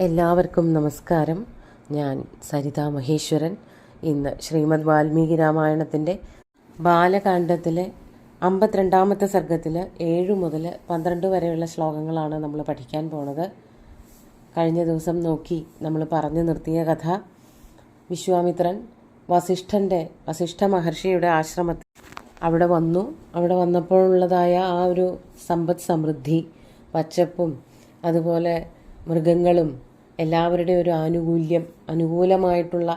എല്ലാവർക്കും നമസ്കാരം. ഞാൻ സരിത മഹേശ്വരൻ. ഇന്ന് ശ്രീമദ് വാൽമീകി രാമായണത്തിൻ്റെ ബാലകാണ്ഡത്തിലെ 52-ാമത്തെ സർഗത്തിൽ 7 മുതൽ 12 വരെയുള്ള ശ്ലോകങ്ങളാണ് നമ്മൾ പഠിക്കാൻ പോണത്. കഴിഞ്ഞ ദിവസം നോക്കി നമ്മൾ പറഞ്ഞു നിർത്തിയ കഥ, വിശ്വാമിത്രൻ വസിഷ്ഠ മഹർഷിയുടെ ആശ്രമത്തിൽ അവിടെ വന്നപ്പോഴുള്ളതായ ആ ഒരു സമ്പദ് സമൃദ്ധി, പച്ചപ്പും അതുപോലെ മൃഗങ്ങളും എല്ലാവരുടെയും ഒരു അനുകൂലമായിട്ടുള്ള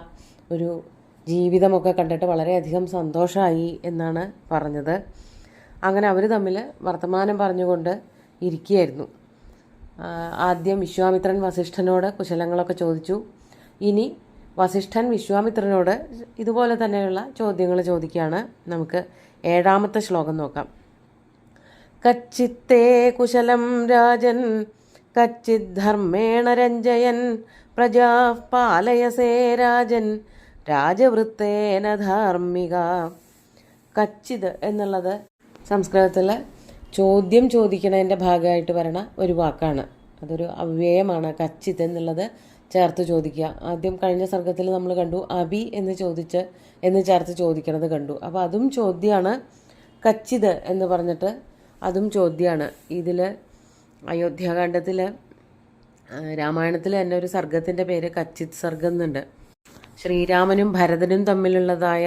ഒരു ജീവിതമൊക്കെ കണ്ടിട്ട് വളരെയധികം സന്തോഷമായി എന്നാണ് പറഞ്ഞത്. അങ്ങനെ അവർ തമ്മിൽ വർത്തമാനം പറഞ്ഞുകൊണ്ട് ഇരിക്കുകയായിരുന്നു. ആദ്യം വിശ്വാമിത്രൻ വസിഷ്ഠനോട് കുശലങ്ങളൊക്കെ ചോദിച്ചു. ഇനി വസിഷ്ഠൻ വിശ്വാമിത്രനോട് ഇതുപോലെ തന്നെയുള്ള ചോദ്യങ്ങൾ ചോദിക്കുകയാണ്. നമുക്ക് 7-ാമത്തെ ശ്ലോകം നോക്കാം. കച്ചിത്തേ കുശലം രാജൻ കച്ചിദ്ധർമ്മേണ രഞ്ജയൻ പ്രജാ പാലയസേ രാജൻ രാജവൃത്തേന ധാർമ്മിക. കച്ചിത് എന്നുള്ളത് സംസ്കൃതത്തിൽ ചോദ്യം ചോദിക്കണതിൻ്റെ ഭാഗമായിട്ട് വരണ ഒരു വാക്കാണ്. അതൊരു അവ്യയമാണ്. കച്ചിത് എന്നുള്ളത് ചേർത്ത് ചോദിക്കുക. ആദ്യം കഴിഞ്ഞ സർഗത്തിൽ നമ്മൾ കണ്ടു അബി എന്ന് ചേർത്ത് ചോദിക്കണത് കണ്ടു. അപ്പോൾ അതും ചോദ്യമാണ്. കച്ചിത് എന്ന് പറഞ്ഞിട്ട് അതും ചോദ്യമാണ്. ഇതിൽ അയോധ്യാകാണ്ഡത്തിൽ രാമായണത്തിൽ തന്നെ ഒരു സർഗത്തിൻ്റെ പേര് കച്ചിത് സർഗം എന്നുണ്ട്. ശ്രീരാമനും ഭരതനും തമ്മിലുള്ളതായ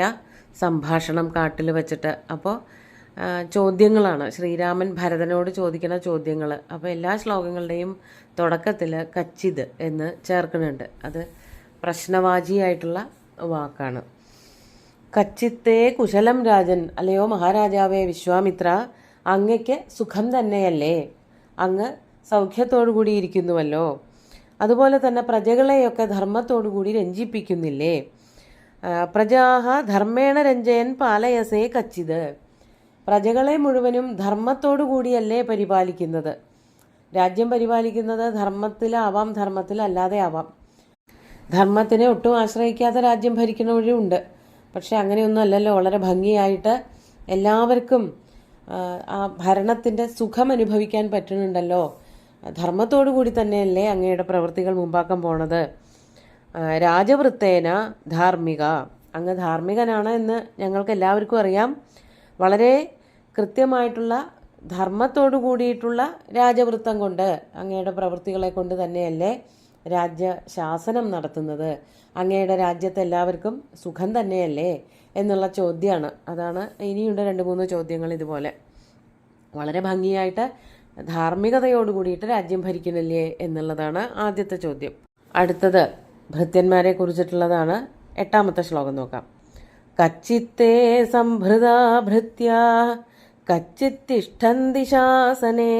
സംഭാഷണം കാട്ടിൽ വെച്ചിട്ട്. അപ്പോൾ ചോദ്യങ്ങളാണ്, ശ്രീരാമൻ ഭരതനോട് ചോദിക്കുന്ന ചോദ്യങ്ങൾ. അപ്പോൾ എല്ലാ ശ്ലോകങ്ങളുടെയും തുടക്കത്തിൽ കച്ചിത് എന്ന് ചേർക്കുന്നുണ്ട്. അത് പ്രശ്നവാചിയായിട്ടുള്ള വാക്കാണ്. കച്ചിത്തേ കുശലം രാജൻ, അല്ലയോ മഹാരാജാവേ വിശ്വാമിത്ര, അങ്ങയ്ക്ക് സുഖം തന്നെയല്ലേ? അങ്ങ് സൗഖ്യത്തോടു കൂടി ഇരിക്കുന്നുവല്ലോ. അതുപോലെ തന്നെ പ്രജകളെയൊക്കെ ധർമ്മത്തോടു കൂടി രഞ്ജിപ്പിക്കുന്നില്ലേ? പ്രജാഹ ധർമ്മേണ രഞ്ജയൻ പാലയസേ കച്ചിത്. പ്രജകളെ മുഴുവനും ധർമ്മത്തോടു കൂടിയല്ലേ പരിപാലിക്കുന്നത്? രാജ്യം പരിപാലിക്കുന്നത് ധർമ്മത്തിലാവാം, ധർമ്മത്തിലല്ലാതെ ആവാം. ധർമ്മത്തിനെ ഒട്ടും ആശ്രയിക്കാതെ രാജ്യം ഭരിക്കുന്നവരും ഉണ്ട്. പക്ഷെ അങ്ങനെയൊന്നും അല്ലല്ലോ. വളരെ ഭംഗിയായിട്ട് എല്ലാവർക്കും ആ ഭരണത്തിൻ്റെ സുഖം അനുഭവിക്കാൻ പറ്റുന്നുണ്ടല്ലോ. ധർമ്മത്തോടു കൂടി തന്നെയല്ലേ അങ്ങയുടെ പ്രവൃത്തികൾ മുമ്പാക്കം പോണത്. രാജവൃത്തേന ധാർമ്മിക, അങ്ങ് ധാർമ്മികനാണ് എന്ന് ഞങ്ങൾക്ക് എല്ലാവർക്കും അറിയാം. വളരെ കൃത്യമായിട്ടുള്ള ധർമ്മത്തോടു കൂടിയിട്ടുള്ള രാജവൃത്തം കൊണ്ട്, അങ്ങയുടെ പ്രവൃത്തികളെ കൊണ്ട് തന്നെയല്ലേ രാജ്യശാസനം നടത്തുന്നത്. അങ്ങയുടെ രാജ്യത്ത് എല്ലാവർക്കും സുഖം തന്നെയല്ലേ എന്നുള്ള ചോദ്യമാണ്. അതാണ് ഇനിയുണ്ട് 2-3 ചോദ്യങ്ങൾ ഇതുപോലെ. വളരെ ഭംഗിയായിട്ട് ധാർമ്മികതയോട് കൂടിയിട്ട് രാജ്യം ഭരിക്കുന്നില്ലേ എന്നുള്ളതാണ് ആദ്യത്തെ ചോദ്യം. അടുത്തത് ഭൃത്യന്മാരെ കുറിച്ചിട്ടുള്ളതാണ്. 8-ാമത്തെ ശ്ലോകം നോക്കാം. കച്ചിത്തേ സംഭൃതാ ഭൃത്യാ കച്ചിത്തിഷ്ഠന്തി ശാസനേ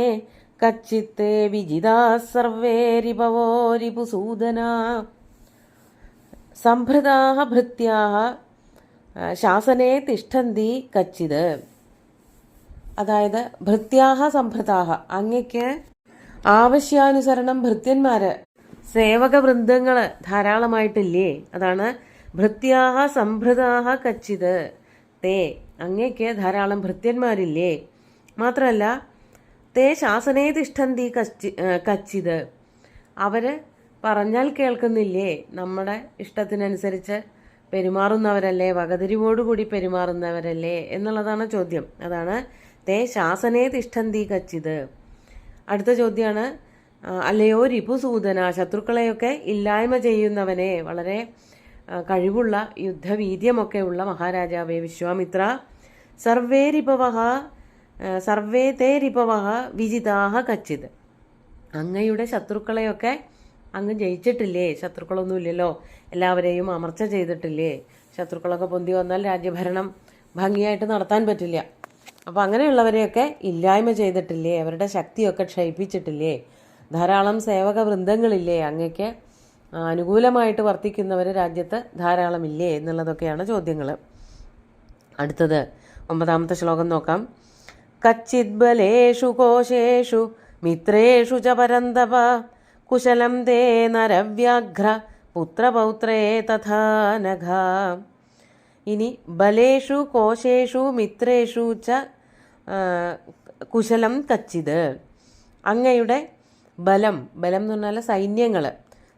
കച്ചിത്തേ വിജിതാ സർവേ രിപവോ രിപുസൂദനാ. സംഭൃതാഃ ഭൃത്യാഃ ശാസനേ തിഷ്ഠന്തി കച്ചിത്. അതായത് ഭൃത്യാഹ സംഭൃതാഹ, അങ്ങയ്ക്ക് ആവശ്യാനുസരണം ഭൃത്യന്മാർ, സേവക വൃന്ദങ്ങൾ ധാരാളമായിട്ടില്ലേ? അതാണ് ഭൃത്യാഹ സംഭൃതാഹ കച്ചിത്. തേ, അങ്ങയ്ക്ക് ധാരാളം ഭൃത്യന്മാരില്ലേ? മാത്രമല്ല തേ ശാസനേ തിഷ്ഠന്തി കച്ചിത്, അവർ പറഞ്ഞാൽ കേൾക്കുന്നില്ലേ? നമ്മുടെ ഇഷ്ടത്തിനനുസരിച്ച് പെരുമാറുന്നവരല്ലേ, വകതിരിവോടുകൂടി പെരുമാറുന്നവരല്ലേ എന്നുള്ളതാണ് ചോദ്യം. അതാണ് തേ ശാസനേ തിഷ്ഠന്തി കച്ചിത്. അടുത്ത ചോദ്യമാണ്, അല്ലയോ രിപുസൂദന, ശത്രുക്കളെയൊക്കെ ഇല്ലായ്മ ചെയ്യുന്നവനെ, വളരെ കഴിവുള്ള യുദ്ധവീര്യമൊക്കെ ഉള്ള മഹാരാജാവേ വിശ്വാമിത്ര, സർവേ തേ രിപവഃ വിജിതാഹ കച്ചിത്. അങ്ങയുടെ ശത്രുക്കളെയൊക്കെ അങ്ങ് ജയിച്ചിട്ടില്ലേ? ശത്രുക്കളൊന്നുമില്ലല്ലോ, എല്ലാവരെയും അമർച്ച ചെയ്തിട്ടില്ലേ? ശത്രുക്കളൊക്കെ പൊന്തി വന്നാൽ രാജ്യഭരണം ഭംഗിയായിട്ട് നടത്താൻ പറ്റില്ല. അപ്പോൾ അങ്ങനെയുള്ളവരെയൊക്കെ ഇല്ലായ്മ ചെയ്തിട്ടില്ലേ? അവരുടെ ശക്തിയൊക്കെ ക്ഷയിപ്പിച്ചിട്ടില്ലേ? ധാരാളം സേവക വൃന്ദങ്ങളില്ലേ? അങ്ങയ്ക്ക് അനുകൂലമായിട്ട് വർത്തിക്കുന്നവർ രാജ്യത്ത് ധാരാളമില്ലേ എന്നുള്ളതൊക്കെയാണ് ചോദ്യങ്ങൾ. അടുത്തത് 9-ാമത്തെ ശ്ലോകം നോക്കാം. കച്ചിത് ബലേഷു കോശേഷു മിത്രേഷു ച പരന്തപ കുശലം തേ നരവ്യാഘ്ര പുത്രപൗത്രേ തഥാ നഘ. ഇനി ബലേഷു കോശേഷു മിത്രേഷു ച കുശലം കച്ചിത്. അങ്ങയുടെ ബലം എന്ന് പറഞ്ഞാൽ സൈന്യങ്ങൾ,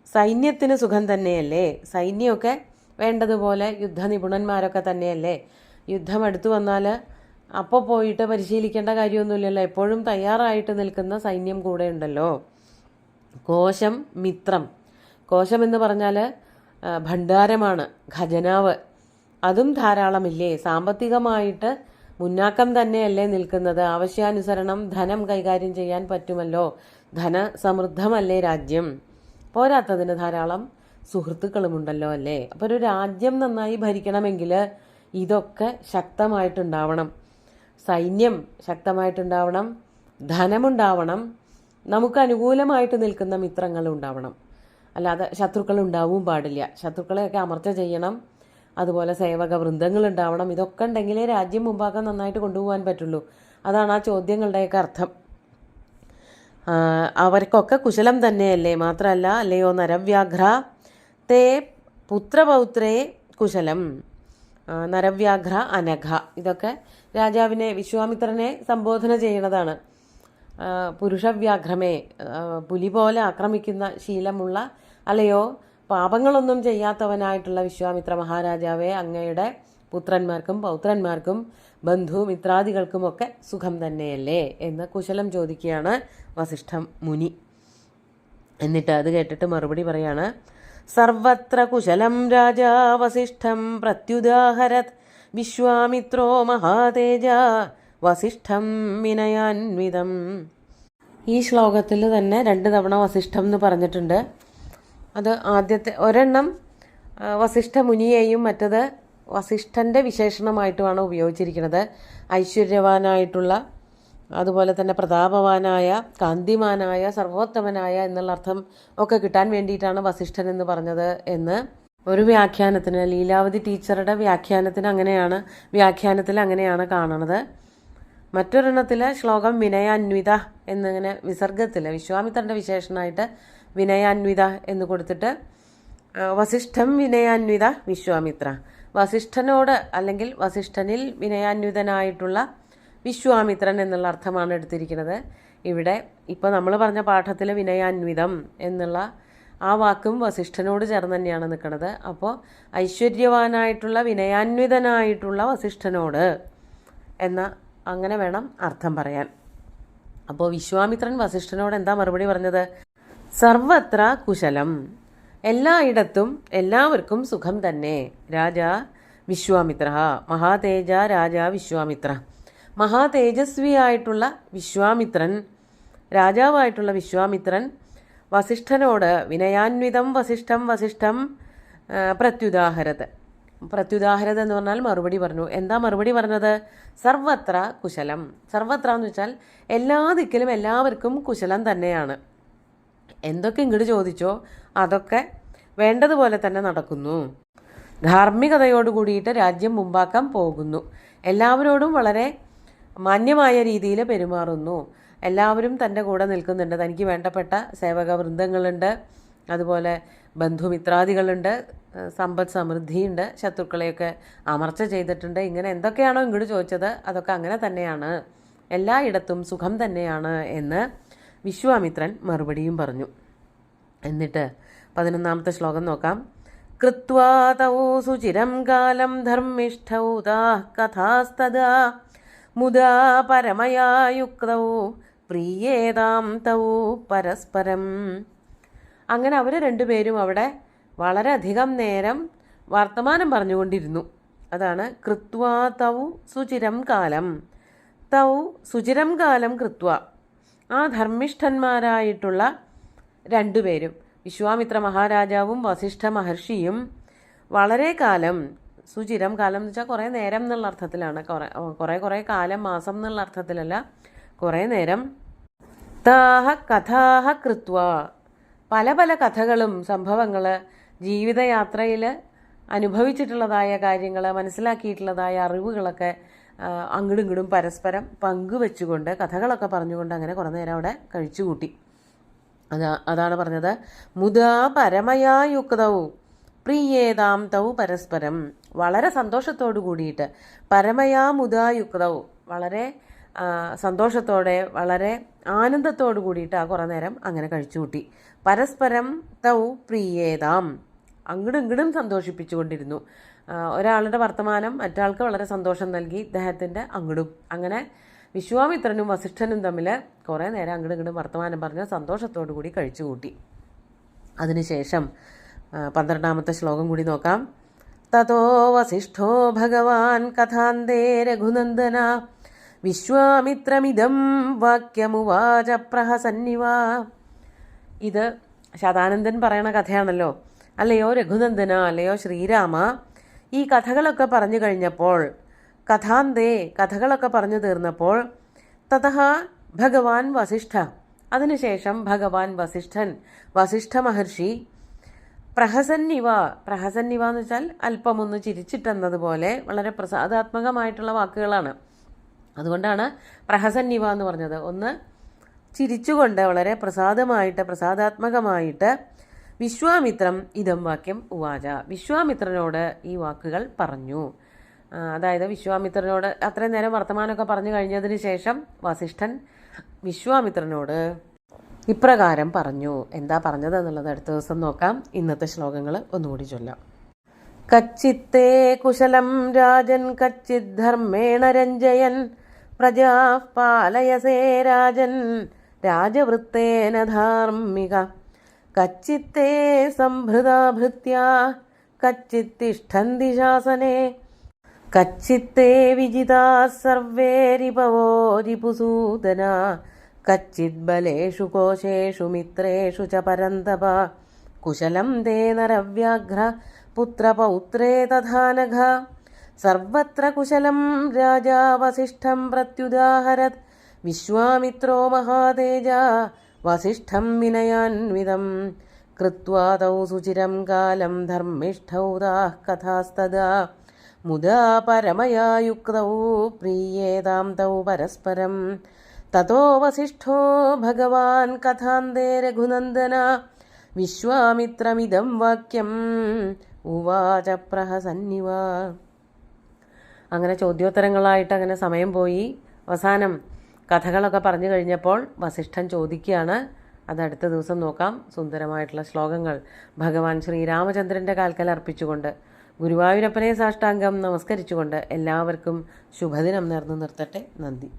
സൈന്യത്തിന് സുഖം തന്നെയല്ലേ? സൈന്യമൊക്കെ വേണ്ടതുപോലെ യുദ്ധനിപുണന്മാരൊക്കെ തന്നെയല്ലേ? യുദ്ധം അടുത്തു വന്നാൽ അപ്പോൾ പോയിട്ട് പരിശീലിക്കേണ്ട കാര്യമൊന്നുമില്ലല്ലോ. എപ്പോഴും തയ്യാറായിട്ട് നിൽക്കുന്ന സൈന്യം കൂടെ ഉണ്ടല്ലോ. കോശം മിത്രം. കോശം എന്ന് പറഞ്ഞാൽ ഭണ്ഡാരമാണ്, ഖജനാവ്. അതും ധാരാളമില്ലേ? സാമ്പത്തികമായിട്ട് മുന്നാക്കം തന്നെയല്ലേ നിൽക്കുന്നത്? ആവശ്യാനുസരണം ധനം കൈകാര്യം ചെയ്യാൻ പറ്റുമല്ലോ. ധനസമൃദ്ധമല്ലേ രാജ്യം? പോരാത്തതിന് ധാരാളം സുഹൃത്തുക്കളുമുണ്ടല്ലോ അല്ലേ? അപ്പോൾ ഒരു രാജ്യം നന്നായി ഭരിക്കണമെങ്കിൽ ഇതൊക്കെ ശക്തമായിട്ടുണ്ടാവണം. സൈന്യം ശക്തമായിട്ടുണ്ടാവണം, ധനമുണ്ടാവണം, നമുക്ക് അനുകൂലമായിട്ട് നിൽക്കുന്ന മിത്രങ്ങൾ ഉണ്ടാവണം. അല്ലാതെ ശത്രുക്കൾ ഉണ്ടാവും പാടില്ല. ശത്രുക്കളെയൊക്കെ അമർച്ച ചെയ്യണം. അതുപോലെ സേവക വൃന്ദങ്ങൾ ഉണ്ടാവണം. ഇതൊക്കെ ഉണ്ടെങ്കിലേ രാജ്യം മുമ്പാക്കാൻ നന്നായിട്ട് കൊണ്ടുപോകാൻ പറ്റുള്ളൂ. അതാണ് ആ ചോദ്യങ്ങളുടെയൊക്കെ അർത്ഥം. അവർക്കൊക്കെ കുശലം തന്നെയല്ലേ? മാത്രമല്ല, അല്ലയോ നരവ്യാഘ്ര തേ പുത്രപൗത്രേ കുശലം. നരവ്യാഘ്ര അനഘ, ഇതൊക്കെ രാജാവിനെ, വിശ്വാമിത്രനെ സംബോധന ചെയ്യണതാണ്. പുരുഷവ്യാഘ്രമേ, പുലി പോലെ ആക്രമിക്കുന്ന ശീലമുള്ള, അല്ലയോ പാപങ്ങളൊന്നും ചെയ്യാത്തവനായിട്ടുള്ള വിശ്വാമിത്ര മഹാരാജാവേ, അങ്ങയുടെ പുത്രന്മാർക്കും പൗത്രന്മാർക്കും ബന്ധുമിത്രാദികൾക്കുമൊക്കെ സുഖം തന്നെയല്ലേ എന്ന് കുശലം ചോദിക്കുകയാണ് വസിഷ്ഠ മുനി. എന്നിട്ട് അത് കേട്ടിട്ട് മറുപടി പറയാണ്, സർവത്ര കുശലം രാജാ വസിഷ്ഠം പ്രത്യുദാഹരത് വിശ്വാമിത്രോ മഹാതേജ വസിഷ്ഠം വിനയാൻവിതം. ഈ ശ്ലോകത്തിൽ തന്നെ 2 തവണ വസിഷ്ഠം എന്ന് പറഞ്ഞിട്ടുണ്ട്. അത് ആദ്യത്തെ ഒരെണ്ണം വസിഷ്ഠ മുനിയെയും മറ്റത് വസിഷ്ഠൻ്റെ വിശേഷണമായിട്ടുമാണ് ഉപയോഗിച്ചിരിക്കുന്നത്. ഐശ്വര്യവാനായിട്ടുള്ള, അതുപോലെ തന്നെ പ്രതാപവാനായ, കാന്തിമാനായ, സർവോത്തമനായ എന്നുള്ള അർത്ഥം ഒക്കെ കിട്ടാൻ വേണ്ടിയിട്ടാണ് വസിഷ്ഠൻ എന്ന് പറഞ്ഞത് എന്ന് ഒരു വ്യാഖ്യാനത്തിന്, ലീലാവതി ടീച്ചറുടെ വ്യാഖ്യാനത്തിൽ അങ്ങനെയാണ് കാണുന്നത്. മറ്റൊരെണ്ണത്തിൽ ശ്ലോകം വിനയാന്വിത എന്നിങ്ങനെ വിസർഗത്തിൽ വിശ്വാമിത്രൻ്റെ വിശേഷണമായിട്ട് വിനയാന്വിത എന്ന് കൊടുത്തിട്ട് വസിഷ്ഠം വിനയാന്വിത വിശ്വാമിത്ര, വസിഷ്ഠനോട് അല്ലെങ്കിൽ വസിഷ്ഠനിൽ വിനയാന്വിതനായിട്ടുള്ള വിശ്വാമിത്രൻ എന്നുള്ള അർത്ഥമാണ് എടുത്തിരിക്കുന്നത്. ഇവിടെ ഇപ്പോൾ നമ്മൾ പറഞ്ഞ പാഠത്തിൽ വിനയാന്വിതം എന്നുള്ള ആ വാക്കും വസിഷ്ഠനോട് ചേർന്ന് തന്നെയാണ് നിൽക്കുന്നത്. അപ്പോൾ ഐശ്വര്യവാനായിട്ടുള്ള വിനയാന്വിതനായിട്ടുള്ള വസിഷ്ഠനോട് എന്ന അങ്ങനെ വേണം അർത്ഥം പറയാൻ. അപ്പോൾ വിശ്വാമിത്രൻ വസിഷ്ഠനോട് എന്താ മറുപടി പറഞ്ഞത്? സർവത്ര കുശലം, എല്ലായിടത്തും എല്ലാവർക്കും സുഖം തന്നെ. രാജാ വിശ്വാമിത്ര, മഹാതേജ രാജാ വിശ്വാമിത്ര, മഹാതേജസ്വിയായിട്ടുള്ള വിശ്വാമിത്രൻ, രാജാവായിട്ടുള്ള വിശ്വാമിത്രൻ വസിഷ്ഠനോട് വിനയാന്വിതം വസിഷ്ഠം പ്രത്യുദാഹരത്. പ്രത്യുദാഹരത് എന്ന് പറഞ്ഞാൽ മറുപടി പറഞ്ഞു. എന്താ മറുപടി പറഞ്ഞത്? സർവത്ര കുശലം. സർവത്ര എന്ന് വെച്ചാൽ എല്ലാ ദിക്കിലും എല്ലാവർക്കും കുശലം തന്നെയാണ്. എന്തൊക്കെ ഇങ്ങോട്ട് ചോദിച്ചോ അതൊക്കെ വേണ്ടതുപോലെ തന്നെ നടക്കുന്നു. ധാർമ്മികതയോട് കൂടിയിട്ട് രാജ്യം മുമ്പാക്കാൻ പോകുന്നു. എല്ലാവരോടും വളരെ മാന്യമായ രീതിയിൽ പെരുമാറുന്നു. എല്ലാവരും തൻ്റെ കൂടെ നിൽക്കുന്നുണ്ട്. തനിക്ക് വേണ്ടപ്പെട്ട സേവക വൃന്ദങ്ങളുണ്ട്, അതുപോലെ ബന്ധുമിത്രാദികളുണ്ട്, സമ്പദ് സമൃദ്ധിയുണ്ട്, ശത്രുക്കളെയൊക്കെ അമർച്ച ചെയ്തിട്ടുണ്ട്. ഇങ്ങനെ എന്തൊക്കെയാണോ ഇങ്ങോട്ട് ചോദിച്ചത് അതൊക്കെ അങ്ങനെ തന്നെയാണ്, എല്ലായിടത്തും സുഖം തന്നെയാണ് എന്ന് വിശ്വാമിത്രൻ മറുപടിയും പറഞ്ഞു. എന്നിട്ട് 11ാമത്തെ ശ്ലോകം നോക്കാം. കൃത്വാ തൗ സുചിരം കാലം ധർമ്മിഷ്ഠൗ താഃ കഥാസ്തദാ മുദാ പരമയാ യുക്തൗ പ്രിയേതാം തൗ പരസ്പരം. അങ്ങനെ അവർ രണ്ടുപേരും അവിടെ വളരെയധികം നേരം വർത്തമാനം പറഞ്ഞുകൊണ്ടിരുന്നു. അതാണ് കൃത്വാ തൗ സുചിരം കാലം. തൗ സുചിരം കാലം കൃത്വ, ആ ധർമ്മിഷ്ഠന്മാരായിട്ടുള്ള രണ്ടുപേരും, വിശ്വാമിത്ര മഹാരാജാവും വസിഷ്ഠ മഹർഷിയും വളരെ കാലം, സുചിരം കാലം എന്ന് വെച്ചാൽ കുറേ നേരം എന്നുള്ള അർത്ഥത്തിലാണ്, കുറേ കാലം, മാസം എന്നുള്ള അർത്ഥത്തിലല്ല, കുറേ നേരം. താഹ കഥാഹ കൃത്വ, പല പല കഥകളും സംഭവങ്ങൾ, ജീവിതയാത്രയിൽ അനുഭവിച്ചിട്ടുള്ളതായ കാര്യങ്ങൾ, മനസ്സിലാക്കിയിട്ടുള്ളതായ അറിവുകളൊക്കെ അങ്ങോട്ടും ഇങ്ങോട്ടും പരസ്പരം പങ്കുവെച്ചുകൊണ്ട് കഥകളൊക്കെ പറഞ്ഞുകൊണ്ട് അങ്ങനെ കുറേ നേരം അവിടെ കഴിച്ചുകൂട്ടി. അതാണ് പറഞ്ഞത്. മുദാ പരമയാ യുക്തൗ പ്രിയേതാം തൗ പരസ്പരം, വളരെ സന്തോഷത്തോടു കൂടിയിട്ട്, പരമയാ മുദാ യുക്തൗ, വളരെ സന്തോഷത്തോടെ വളരെ ആനന്ദത്തോടു കൂടിയിട്ട് ആ കുറേ നേരം അങ്ങനെ കഴിച്ചു കൂട്ടി. പരസ്പരം തൗ പ്രിയേതാം, അങ്ങടും ഇങ്ങടും സന്തോഷിപ്പിച്ചുകൊണ്ടിരുന്നു. ഒരാളുടെ വർത്തമാനം മറ്റാൾക്ക് വളരെ സന്തോഷം നൽകി ഇദ്ദേഹത്തിൻ്റെ അങ്ങടും. അങ്ങനെ വിശ്വാമിത്രനും വസിഷ്ഠനും തമ്മിൽ കുറേ നേരം അങ്ങടും ഇങ്ങടും വർത്തമാനം പറഞ്ഞ് സന്തോഷത്തോടു കൂടി കഴിച്ചു കൂട്ടി. അതിനുശേഷം 12ാമത്തെ ശ്ലോകം കൂടി നോക്കാം. തതോ വസിഷ്ഠോ ഭഗവാൻ കഥാന്തേ രഘുനന്ദന വിശ്വാമിത്രമിദം വാക്യമുവാച പ്രഹസന്നിവ. ഇത് ശതാനന്ദൻ പറയണ കഥയാണല്ലോ. അല്ലയോ രഘുനന്ദന, അല്ലയോ ശ്രീരാമ, ഈ കഥകളൊക്കെ പറഞ്ഞു കഴിഞ്ഞപ്പോൾ, കഥാന്തേ കഥകളൊക്കെ പറഞ്ഞു തീർന്നപ്പോൾ, തതഃ ഭഗവാൻ വസിഷ്ഠ, അതിനുശേഷം ഭഗവാൻ വസിഷ്ഠൻ, വസിഷ്ഠ മഹർഷി, പ്രഹസന്നിവ, പ്രഹസന്നിവ എന്ന് വെച്ചാൽ അല്പമൊന്ന് ചിരിച്ചിട്ടെന്നതുപോലെ വളരെ പ്രസാദാത്മകമായിട്ടുള്ള വാക്കുകളാണ്. അതുകൊണ്ടാണ് പ്രഹസന്നിവ എന്ന് പറഞ്ഞത്. ഒന്ന് ചിരിച്ചുകൊണ്ട് വളരെ പ്രസാദാത്മകമായിട്ട് വിശ്വാമിത്രം ഇതം വാക്യം ഉവാച, വിശ്വാമിത്രനോട് ഈ വാക്കുകൾ പറഞ്ഞു. അതായത് വിശ്വാമിത്രനോട് അത്രയും നേരം വർത്തമാനമൊക്കെ പറഞ്ഞു കഴിഞ്ഞതിന് ശേഷം വസിഷ്ഠൻ വിശ്വാമിത്രനോട് ഇപ്രകാരം പറഞ്ഞു. എന്താ പറഞ്ഞത് എന്നുള്ളത് അടുത്ത ദിവസം നോക്കാം. ഇന്നത്തെ ശ്ലോകങ്ങൾ ഒന്നുകൂടി ചൊല്ലാം. കച്ചിത്തേ കുശലം രാജൻ കച്ചിത് ധർമ്മേണ രഞ്ജയൻ പ്രജാ പാലയസേ രാജൻ രാജവൃത്തേന ധാർമ്മിക കച്ചിത്തേ സംഭൃതാ ഭൃത്യാ കച്ചിത് തിഷ്ഠന്തി ശാസനേ കച്ചിത്തേ വിജിതാ സർവേ രിപവോ രിപുസൂദന കച്ചിത് ബലേഷു കോശേഷു മിത്രേഷു ച പരന്തപ കുശലം തേ നരവ്യാഘ്ര പുത്രപൗത്രേ തഥാനഘ സർവത്ര കുശലം രാജാ വസിഷ്ഠം പ്രത്യുദാഹരത് വിശ്വാമിത്രോ മഹാതേജ വസിഷ്ഠം വിനയാന്വിതം കൃത്വാ തൗ സുചിരം കാലം ധർമ്മിഷ്ഠൗ താഃ കഥാസ്തദാ മുദാ പരമയാ യുക്തൗ പ്രീയേതാം തൗ പരസ്പരം തതോ വസിഷ്ഠോ ഭഗവാൻ കഥാന്തേ രഘുനന്ദന വിശ്വാമിത്രമിദം വാക്യം ഉവാച പ്രഹസന്നിവ. അങ്ങനെ ചോദ്യോത്തരങ്ങളായിട്ട് അങ്ങനെ സമയം പോയി. അവസാനം കഥകളൊക്കെ പറഞ്ഞു കഴിഞ്ഞപ്പോൾ വസിഷ്ഠൻ ചോദിക്കുകയാണ്. അത് അടുത്ത ദിവസം നോക്കാം. സുന്ദരമായിട്ടുള്ള ശ്ലോകങ്ങൾ ഭഗവാൻ ശ്രീരാമചന്ദ്രൻ്റെ കാൽക്കൽ അർപ്പിച്ചുകൊണ്ട് ഗുരുവായൂരപ്പനെ സാഷ്ടാംഗം നമസ്കരിച്ചുകൊണ്ട് എല്ലാവർക്കും ശുഭദിനം നേർന്നു നിർത്തട്ടെ. നന്ദി.